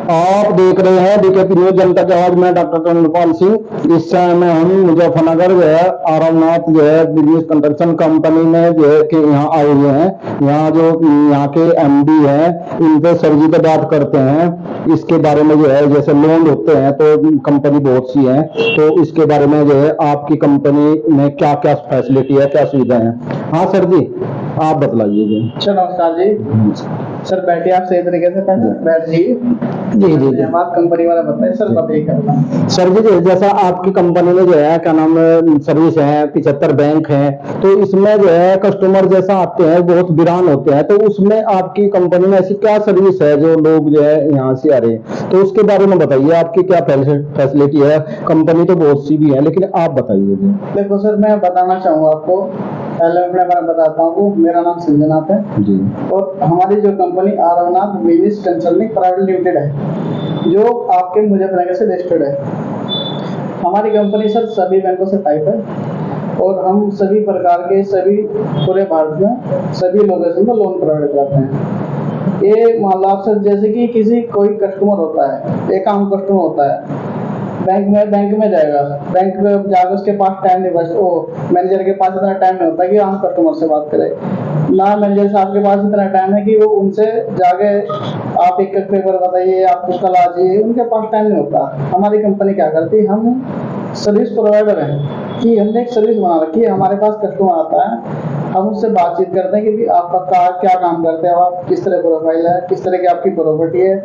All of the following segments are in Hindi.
आप देख रहे हैं बीकेपी न्यूज जनता की आवाज में डॉक्टर चंद्रपाल सिंह। इस समय में हम मुजफ्फरनगर जो है आरामनाथ जो है बिजनेस कंस्ट्रक्शन कंपनी में जो है कि यहाँ आए हुए हैं। यहाँ जो यहाँ के एमडी हैं इनसे सर जी से बात करते हैं इसके बारे में जो है जैसे लोन होते हैं तो कंपनी बहुत सी है, तो इसके बारे में जो है आपकी कंपनी में क्या क्या फैसिलिटी है, क्या सुविधा है। हाँ सर जी आप बतलाइए जी। अच्छा नमस्कार जी। सर बैठिए, आप सही तरीके से पहले बैठ जाइए। जी जी जी बात कंपनी वाला बताइए सर, बताइए करना। सर जी जैसा आपकी कंपनी में जो है क्या नाम सर्विस है 75 बैंक है, तो इसमें जो है कस्टमर जैसा आते हैं बहुत वीरान होते हैं, तो उसमें आपकी कंपनी में ऐसी क्या सर्विस है जो लोग जो है यहाँ से आ रहे हैं, तो उसके बारे में बताइए आपकी क्या फैसिलिटी है। कंपनी तो बहुत सी भी है लेकिन आप बताइए जी। देखो सर, मैं बताना चाहूँगा आपको, पहले अपने बारे में बताता हूँ। मेरा नाम संजयनाथ है जी और हमारी जो company Aramnath business consulting private limited है जो आपके मुजफ्फरनगर से रजिस्टर्ड है। हमारी कंपनी सर सभी बैंकों से टाइप है और हम सभी प्रकार के सभी पूरे भारत में सभी लोकेशन पर लोन प्रोवाइड करते हैं। ये मान लो आप सर, जैसे कि किसी कोई कस्टमर होता है, एक आम कस्टमर होता है, बैंक में जाएगा, बैंक में जाकर उसके पास टाइम नहीं बचता, वो मैनेजर के पास इतना टाइम नहीं होता कि आम कस्टमर से बात करे ना, मैनेजर साहब के पास इतना टाइम है कि वो उनसे जाके आप एक पेपर बताइए, आपको कल आ जाइए, उनके पास टाइम नहीं होता। हमारी कंपनी क्या करती है, हम सर्विस प्रोवाइडर हैं कि हमने एक सर्विस बना रखी है। हमारे पास कस्टमर आता है, हम उससे बातचीत करते हैं कि आपका क्या काम करते हैं, आप किस तरह प्रोफाइल है, किस तरह की आपकी प्रॉपर्टी है,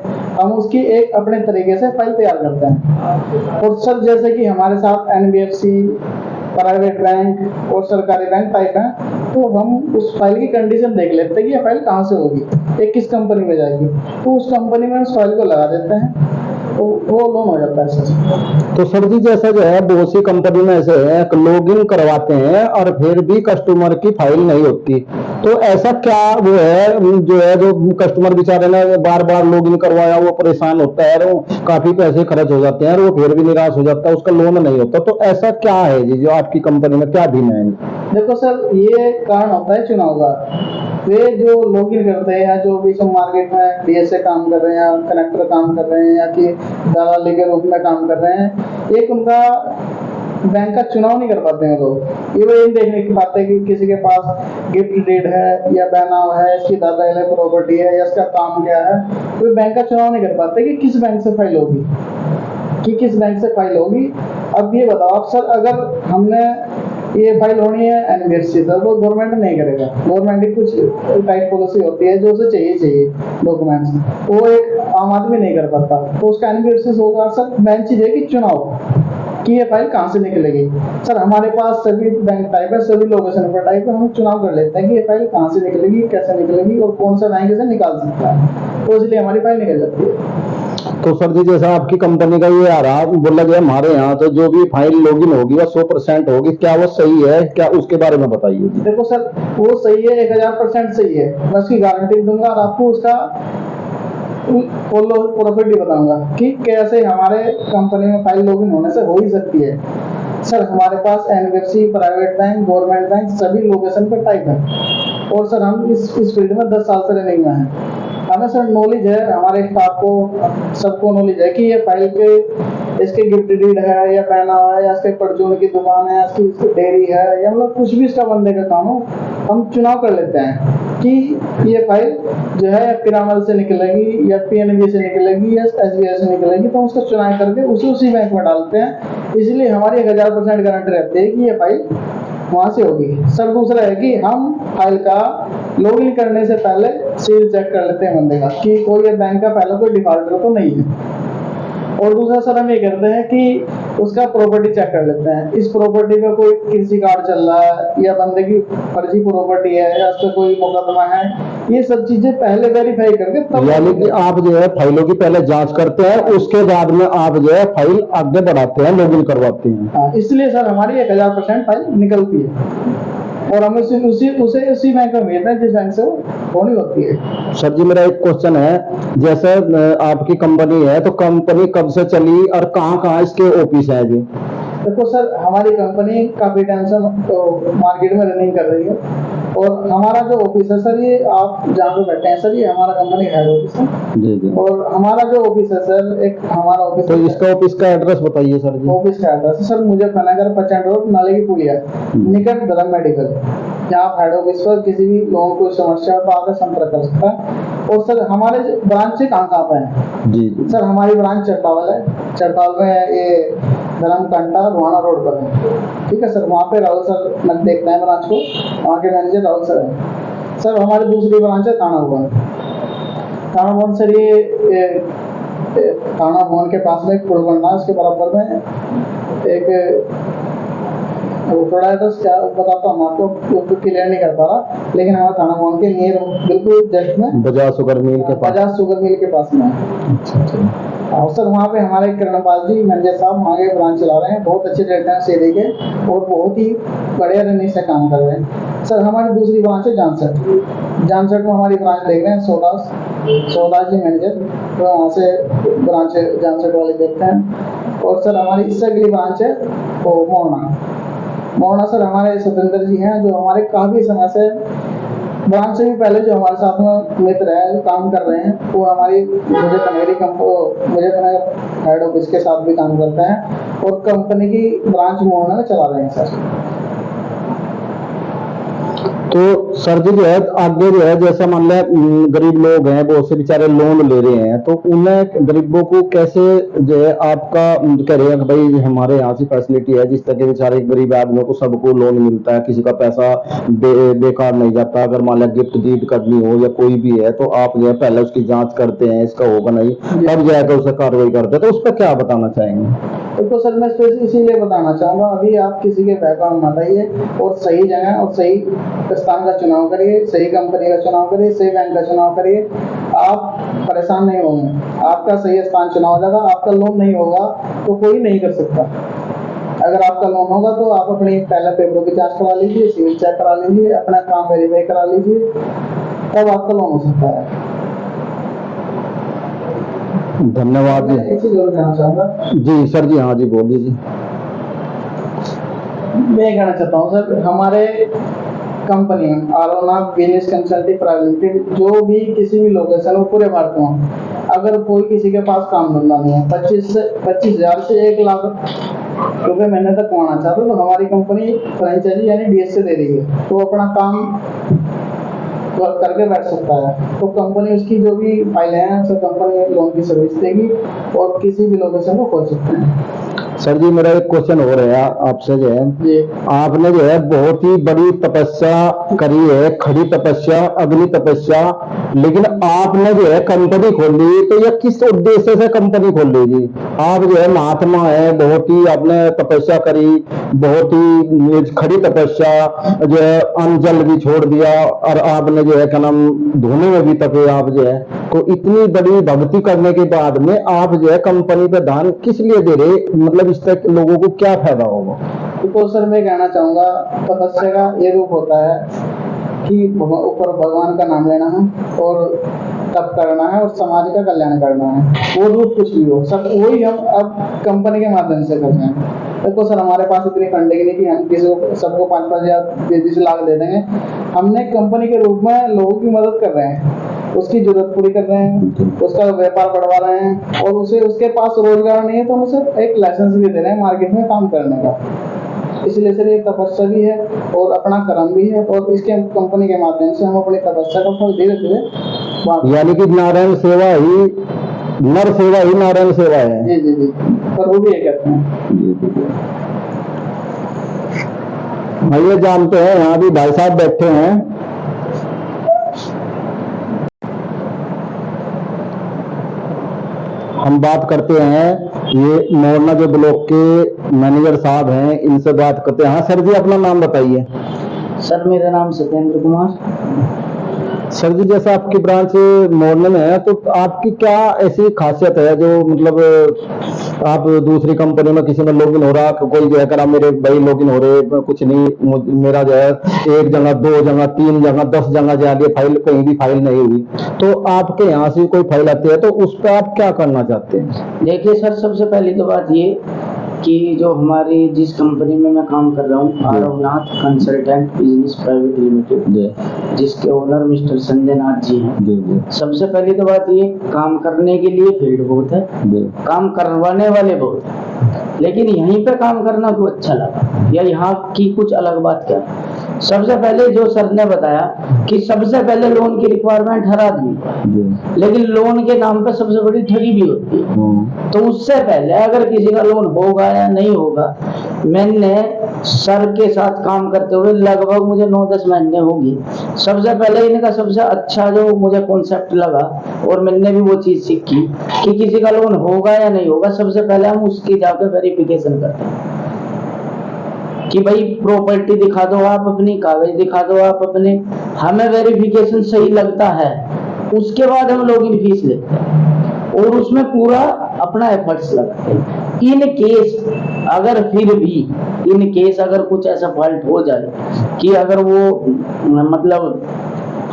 हम उसकी एक अपने तरीके से फाइल तैयार करते हैं। और सर जैसे कि हमारे साथ एनबीएफसी, प्राइवेट बैंक और सरकारी बैंक टाइप है, तो हम उस फाइल की कंडीशन देख लेते हैं कि ये फाइल कहाँ से होगी, ये किस कंपनी में जाएगी, तो उस कंपनी में उस फाइल को लगा देते हैं तो वो लोन हो जाता है सर। तो सर जी जैसा जो है बहुत सी कंपनी में ऐसे है लॉगिन करवाते हैं और फिर भी कस्टमर की फाइल नहीं होती, तो ऐसा क्या वो है जो कस्टमर बेचारे ने बार बार लॉगिन करवाया, वो परेशान होता है, वो काफी पैसे खर्च हो जाते हैं और वो फिर भी निराश हो जाता है, उसका लोन नहीं होता, तो ऐसा क्या है जी जो आपकी कंपनी में क्या भी नहीं। देखो सर, ये कारण होता है चुनाव का। वे जो लॉगिन करते हैं या जो भी सब मार्केट में डीएसए काम कर रहे हैं या कनेक्टर काम कर रहे हैं या कि दलाली के रूप में काम कर रहे हैं, एक उनका बैंक का चुनाव नहीं कर पाते हैं लोग। ये वो ये देखने की बात है कि किसी के पास गिफ्ट डीड है या बैनाव है, इसकी दादा प्रॉपर्टी है या इसका काम क्या है, वे बैंक का चुनाव नहीं कर पाते कि किस बैंक से फाइल होगी, कि किस बैंक से फाइल होगी। अब ये बताओ आप सर, अगर हमने ये फाइल होनी है एनबीएफसी से, तो गवर्नमेंट नहीं करेगा। गवर्नमेंट की कुछ टाइप पॉलिसी होती है जो उसे चाहिए डॉक्यूमेंट्स, वो एक आम आदमी नहीं कर पाता, तो उसका एनबीएफसी से होगा। सर मेन चीज है कि चुनाव कि ये फाइल कहाँ से निकलेगी। सर हमारे पास सभी बैंक टाइप है, सभी लोकेशन पर टाइप है, हम चुनाव कर लेते हैं कि ये फाइल कहाँ से निकलेगी, कैसे निकलेगी और कौन सा बैंक से निकाल सकता है, तो इसलिए हमारी फाइल निकल जाती है। तो सर जी जैसा आपकी कंपनी का ये आ रहा बोला गया हमारे यहाँ तो जो भी फाइल लॉगिन होगी वो 100% होगी, क्या वो सही है, क्या उसके बारे में बताइए। देखो सर, वो सही है, 1000% सही है, मैं उसकी गारंटी दूंगा और आपको उसका प्रॉफिट भी बताऊंगा कि कैसे हमारे कंपनी में फाइल लॉगिन होने से हो ही सकती है। सर हमारे पास NBFC, private bank, government bank सभी लोकेशन पर टाइप है और सर हम इस फील्ड में 10 साल से रनिंग में हैं। हमें सर नॉलेज है, हमारे स्टाफ को सबको नॉलेज है कि ये फाइल के इसके गिफ्ट डीड है या पहना है या इसके परचून की दुकान है, इसकी डेयरी है या मतलब कुछ भी इसका बंदे का काम हो, हम चुनाव कर लेते हैं कि ये फाइल जो है पिरामल से निकलेगी या पीएनबी से निकलेगी या एसबीआई से निकलेगी, तो उसका चुनाव करके उसी बैंक में डालते हैं। इसलिए हमारी 1000% गारंटी रहती है कि ये फाइल वहां से होगी। सर दूसरा है कि हम फाइल का लॉगिन करने से पहले सील चेक कर लेते हैं बंदे का कि कोई ये बैंक का पहले कोई डिफॉल्टर तो नहीं है। और दूसरा सर हम ये करते हैं कि उसका प्रॉपर्टी चेक कर लेते हैं, इस प्रॉपर्टी पे कोई कृषि कार्ड चल रहा है या बंदे की फर्जी प्रॉपर्टी है या उस पर कोई मुकदमा है, ये सब चीजें पहले वेरीफाई करके तब। यानी कि आप जो है फाइलों की पहले जांच करते हैं, उसके बाद में आप जो है फाइल आगे बढ़ाते हैं, लॉगिन करवाते हैं। इसलिए सर हमारी 1000% फाइल निकलती है और हमें उसी बैंक में भेजना है जिस बैंक से होनी होती है। सर जी मेरा एक क्वेश्चन है, जैसे आपकी कंपनी है तो कंपनी कब से चली और कहाँ इसके ऑफिस है जी। देखो सर, हमारी कंपनी काफी टाइम से तो मार्केट में रनिंग कर रही है और हमारा जो ऑफिस है सर, ये आप जहाँ पे बैठे हैं सर, ये हमारा कंपनी हेड ऑफिस है। जी जी। और हमारा जो ऑफिस है सर, एक हमारा ऑफिस तो इसका ऑफिस का एड्रेस बताइए सर जी। ऑफिस का एड्रेस है सर मुजफ्फरनगर 55 रोड, नाले की पुलिया, निकट धर्म मेडिकल। यहाँ आप हेड ऑफिस पर किसी भी लोगों को समस्या हो तो आकर संपर्क कर सकता है। और सर हमारे ब्रांच से कहाँ पे है जी जी। सर? हमारी ब्रांच चरपावल है, चरपावल में ये धर्म कंटा रोहाना रोड पर है। ठीक है सर, वहाँ पे राहुल सर मैं देखते हैं ब्रांच को, वहाँ के मैनेजर राहुल सर है। सर हमारी दूसरी ब्रांच है थाना भवन। थाना भवन सर ये थाना भवन के पास में एक पुल बन रहा है, उसके बराबर में एक थोड़ा एड्रेस क्या बताता हूँ आपको, उसको क्लियर नहीं कर पा रहा, लेकिन हमारा थाना भवन के नियर बिल्कुल जस्ट में बजाज शुगर मिल के पास। बजाज शुगर मिल के पास में है। अच्छा। और सर वहाँ पे हमारे किरणपाल जी मैनेजर साहब वहाँ के ब्रांच चला रहे हैं, बहुत अच्छे डायरेक्टर से देखे और बहुत ही बढ़िया रनिंग से काम कर रहे हैं। सर हमारी दूसरी ब्रांच है जानसठ में हमारी ब्रांच देख रहे हैं सोदास जी मैनेजर, तो वहाँ से ब्रांच जानसठ वाले देखते हैं। और सर हमारी इससे अगली ब्रांच है वो मोहना सर हमारे सतेंद्र जी हैं, जो हमारे काफ़ी समय से ब्रांच से भी पहले जो हमारे साथ में मित्र है काम कर रहे हैं, वो हमारी मुजफ्फरनगर हेड ऑफिस के साथ भी काम करते हैं और कंपनी की ब्रांच मोहना में चला रहे हैं सर। तो सर जी जो है आगे जो है जैसा मान लिया गरीब लोग हैं, बहुत से बेचारे लोन ले रहे हैं, तो उन्हें गरीबों को कैसे जो है आपका कह रहे हैं कि भाई हमारे यहाँ से फैसिलिटी है, जिस तरह के बेचारे गरीब आदमियों को सबको लोन मिलता है, किसी का पैसा बेकार नहीं जाता। अगर मान लिया गिफ्ट डीड करनी हो या कोई भी है तो आप जो है पहले उसकी जांच करते हैं, इसका होगा नहीं तब जाकर उसे कार्रवाई करते हैं, तो उस पर क्या बताना चाहेंगे? तो सर मैं इसीलिए बताना चाहूँगा, अभी आप किसी के बैकग्राउंड मत आइए और सही जगह और सही स्थान का चुनाव करिए, सही कंपनी का चुनाव करिए, सही बैंक का चुनाव करिए। आप परेशान नहीं होंगे, आपका सही स्थान चुनाव हो जाएगा। आपका लोन नहीं होगा तो कोई नहीं कर सकता। अगर आपका लोन होगा तो आप अपनी पहले पेपरों की जांच करा लीजिए, सिविल चेक करा लीजिए, अपना काम वेरीफाई करा लीजिए, तब आपका लोन हो सकता है। धन्यवाद जी। एक चीज और कहना चाहूँगा जी सर जी। हाँ जी बोलिए जी। मैं कहना चाहता हूँ सर, हमारे कंपनी में आरोनाथ बिजनेस कंसल्टिंग प्राइवेट लिमिटेड जो भी किसी भी लोकेशन में पूरे भारत में, अगर कोई किसी के पास काम धंधा नहीं है, 25,000 से 1 लाख रुपए महीने तक कमाना चाहते तो हमारी कंपनी फ्रेंचाइजी यानी डीएस से दे रही है, तो अपना काम करके बैठ सकता है। तो कंपनी उसकी जो भी फाइलें हैं सब कंपनी लोन की सर्विस देगी और किसी भी लोकेशन को खोल सकते हैं। सर जी मेरा एक क्वेश्चन हो रहा है आपसे जो है जी। आपने जो है बहुत ही बड़ी तपस्या करी है, खड़ी तपस्या, अग्नि तपस्या, लेकिन आपने जो है कंपनी खोली तो यह किस उद्देश्य से कंपनी खोली जी? आप जो है महात्मा है, बहुत ही आपने तपस्या करी, बहुत ही खड़ी तपस्या, जो है अन्न जल भी छोड़ दिया और आपने जो है क्या नाम धोने में भी तपे आप जो है, तो इतनी बड़ी भक्ति करने के बाद में आप जो है कंपनी पे दान किस लिए दे रहे? मतलब इस तक लोगों को क्या फायदा होगा? तो सर मैं कहना चाहूँगा तपस्या का ये रूप होता है कि ऊपर भगवान का नाम लेना है और तप करना है और समाज का कल्याण करना है। वो रूप कुछ भी हो सब वही हम अब कंपनी के माध्यम से कर रहे हैं। देखो सर हमारे पास इतनी फंडिंग नहीं कि हम किसी को सबको 5-5 या 20 लाख दे देंगे। हमने कंपनी के रूप में लोगों की मदद कर रहे हैं, उसकी जरूरत पूरी कर रहे हैं, उसका व्यापार बढ़वा रहे हैं और उसे उसके पास रोजगार नहीं है तो हम उसे एक लाइसेंस भी दे रहे हैं मार्केट में काम करने का। इसलिए सर ये तपस्या भी है और अपना कर्म भी है और इसके कंपनी के माध्यम से हम अपनी तपस्या का फल धीरे धीरे, यानी कि नारायण सेवा ही नर सेवा ही नारायण सेवा है। जी जी जी, पर वो भी ये कहते हैं। आइए जानते हैं, यहाँ भी भाई साहब बैठे हैं। हम बात करते हैं, ये मोरना जो ब्लॉक के मैनेजर साहब हैं, इनसे बात करते हैं। हाँ सर जी अपना नाम बताइए। सर मेरा नाम सत्येंद्र कुमार। सर जी जैसा आपकी ब्रांच मोरना में है तो आपकी क्या ऐसी खासियत है जो मतलब आप दूसरी कंपनी में किसी में लॉगिन हो रहा, कोई जो है करा मेरे भाई लॉगिन हो रहे, कुछ नहीं, मेरा जो है 1 जगह 2 जगह 3 जगह 10 जगह जाके फाइल कहीं भी फाइल नहीं हुई, तो आपके यहाँ से कोई फाइल आती है तो उस पर आप क्या करना चाहते हैं? देखिए सर सबसे पहली तो बात ये कि जो हमारी जिस कंपनी में मैं काम कर रहा हूँ, Aravnath consultant business private limited, जिसके ओनर मिस्टर संजय नाथ जी हैं। सबसे पहली तो बात ये, काम करने के लिए फील्ड बहुत है, काम करवाने वाले बहुत है, लेकिन यहीं पे काम करना क्यों अच्छा लगा या यहाँ की कुछ अलग बात क्या है? सबसे पहले जो सर ने बताया कि सबसे पहले लोन की रिक्वायरमेंट हर आदमी को है, लेकिन लोन के नाम पे सबसे बड़ी ठगी भी होती है। तो उससे पहले अगर किसी का लोन होगा या नहीं होगा, मैंने सर के साथ काम करते हुए लगभग मुझे 9-10 महीने होगी, सबसे पहले इनका सबसे अच्छा जो मुझे कॉन्सेप्ट लगा और मैंने भी वो चीज सीखी कि किसी का लोन होगा या नहीं होगा, सबसे पहले हम उसकी जाकर वेरिफिकेशन करते हैं कि भाई प्रॉपर्टी दिखा दो आप अपनी, कागज दिखा दो आप अपने, हमें वेरिफिकेशन सही लगता है, उसके बाद हम लोग इन फीस लेते हैं और उसमें पूरा अपना एफर्ट्स लगाते हैं। इन केस अगर फिर भी इन केस अगर कुछ ऐसा फॉल्ट हो जाए कि अगर वो मतलब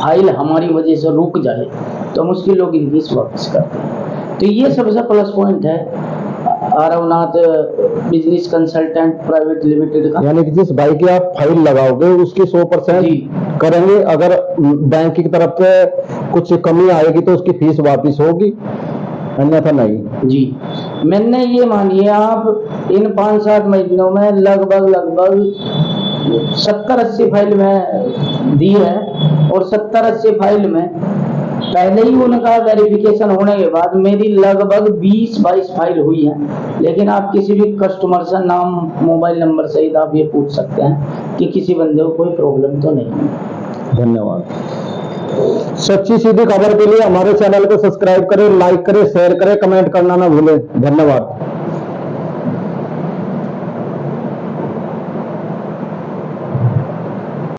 फाइल हमारी वजह से रुक जाए तो हम उसकी लोग इन फीस वापस करते हैं। तो ये सबसे प्लस पॉइंट है Aravnath business consultant private limited का। यानी कि जिस भाई की आप फाइल लगाओगे उसकी 100% करेंगे, अगर बैंक की तरफ से कुछ कमी आएगी तो उसकी फीस वापस होगी, अन्यथा नहीं। जी, मैंने ये मानिए आप इन 5-7 महीनों में लगभग 70-80 फाइल में दी है और 70-80 फाइल में पहले ही उनका वेरिफिकेशन होने के बाद मेरी लगभग 20-22 फाइल हुई है। लेकिन आप किसी भी कस्टमर से नाम मोबाइल नंबर सहित आप ये पूछ सकते हैं कि किसी बंदे को कोई प्रॉब्लम तो नहीं है। धन्यवाद। सच्ची सीधी खबर के लिए हमारे चैनल को सब्सक्राइब करें, लाइक करें, शेयर करें, कमेंट करना ना भूलें। धन्यवाद।